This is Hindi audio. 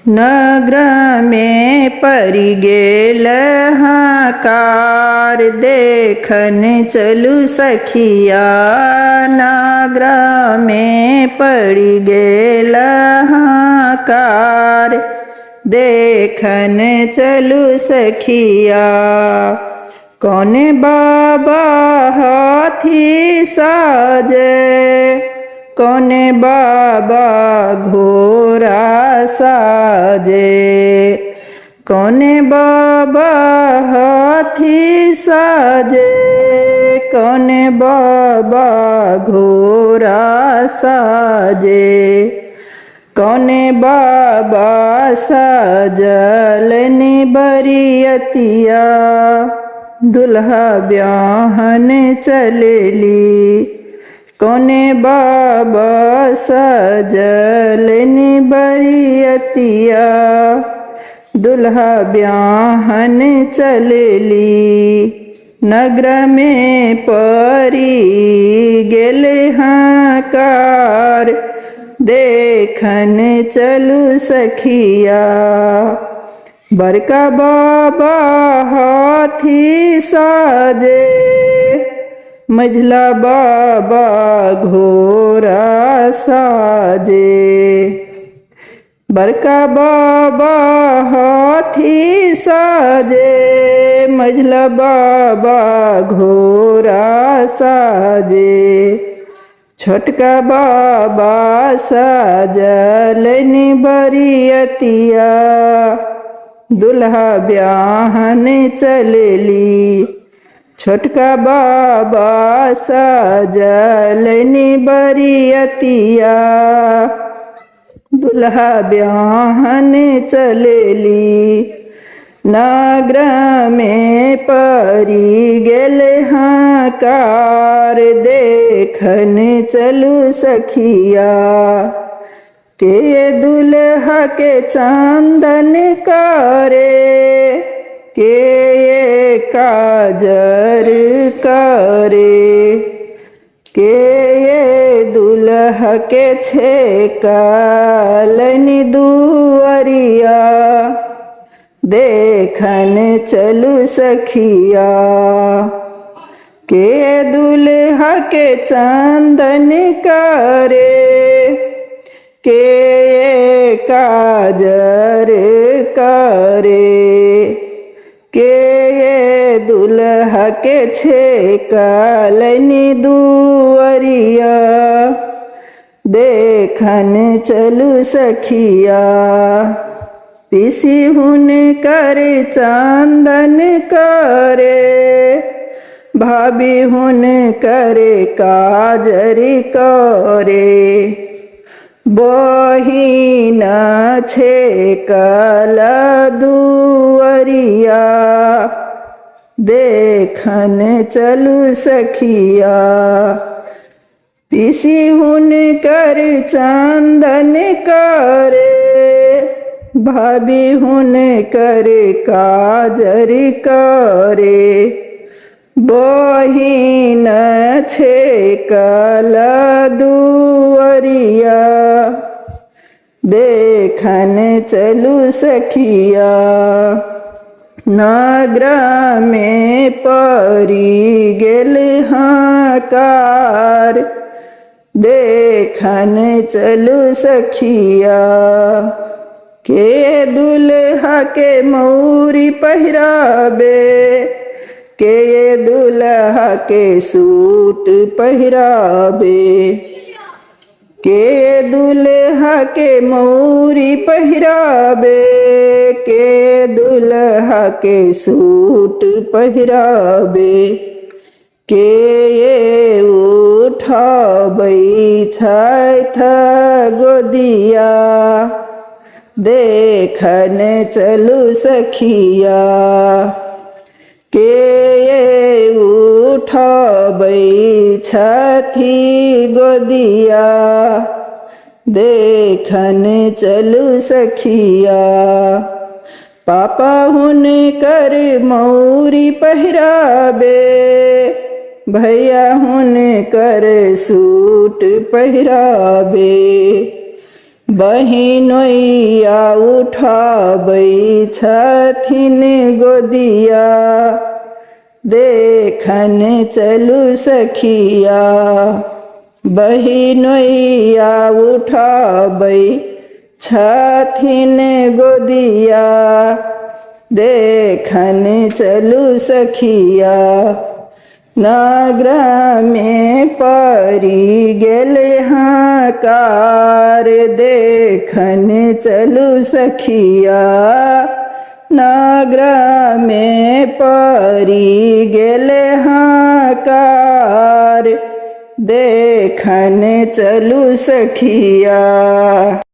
नगर में परि गेल हाकार, देखन चलू सखिया। नगर में परि गेल हाकार, देखन चलू सखिया। कौन बाबा हाथी साजे, कौन बाबा घोड़ा साजे। कौन बाबा हाथी साजे, कौन बाबा घोड़ा साजे। कौन बाबा साजलनि बरियतिया, दुल्हा ब्याहन चलेली। कौन बाबा सजलनि बरियतिया, दुल्हा ब्याहन चलेली। नगर में परि गेल हाकार, देखन चलू सखिया। बड़का बाबा हाथी साजे, मझला बाबा घोड़ा साजे। बड़का बाबा हाथी साजे, मझला बाबा घोड़ा साजे। छोटका बाबा साजलनि बरियतिया, दुल्हा ब्याहन चलेली। छोटका बाबा साजलनि बरियतिया, दुल्हा ब्याहन चलेली। नगर में परि गेल हाकार, देखन चलू सखिया। के दुल्हा के चांदन करे, के काजर करे। के दुल्हा के छेकलनि दुअरिया, देखन चलू सखिया। के दुल्हा के चांदन करे, के काजर करे। के दुल्हा के छेकलनि दुअरिया, देखन चलू सखिया। पिसी हुन कर चांदन करे, भाभी हुन करे काजर करे। बहिन छेकल दुअरिया, देखन चलू सखिया। पिसी हुन कर चांदन करे, भाभी हुन कर काजर करे। बहिन छेकल दुअरिया, देखन चलू सखिया। नगर में परि गेल हाकार, देखन चलू सखिया। के दुल्हा के मौरी पहिराबे, के दुल्हा के सूट पहिराबे। के दुल्हा के मौरी पहिराबे, के दुल्हा के सूट पहिराबे। के उठाबै छैठ गोदिया, देखन चलू सखिया। के उठाबै छथि गोदिया, देखन चलू सखिया। पापा हुन कर मौरी पहिराबे, भैया हुन कर सूट पहिराबे। बहिनोइया उठाबै छथिन गोदिया, देखन चलू सखिया। बहिनोइया उठाबै छथिन गोदिया, देखन चलू सखिया। नगर में परी गेले हाकार, देखन चलू सखिया। नगर में परी गेले हाकार, देखन चलू सखिया।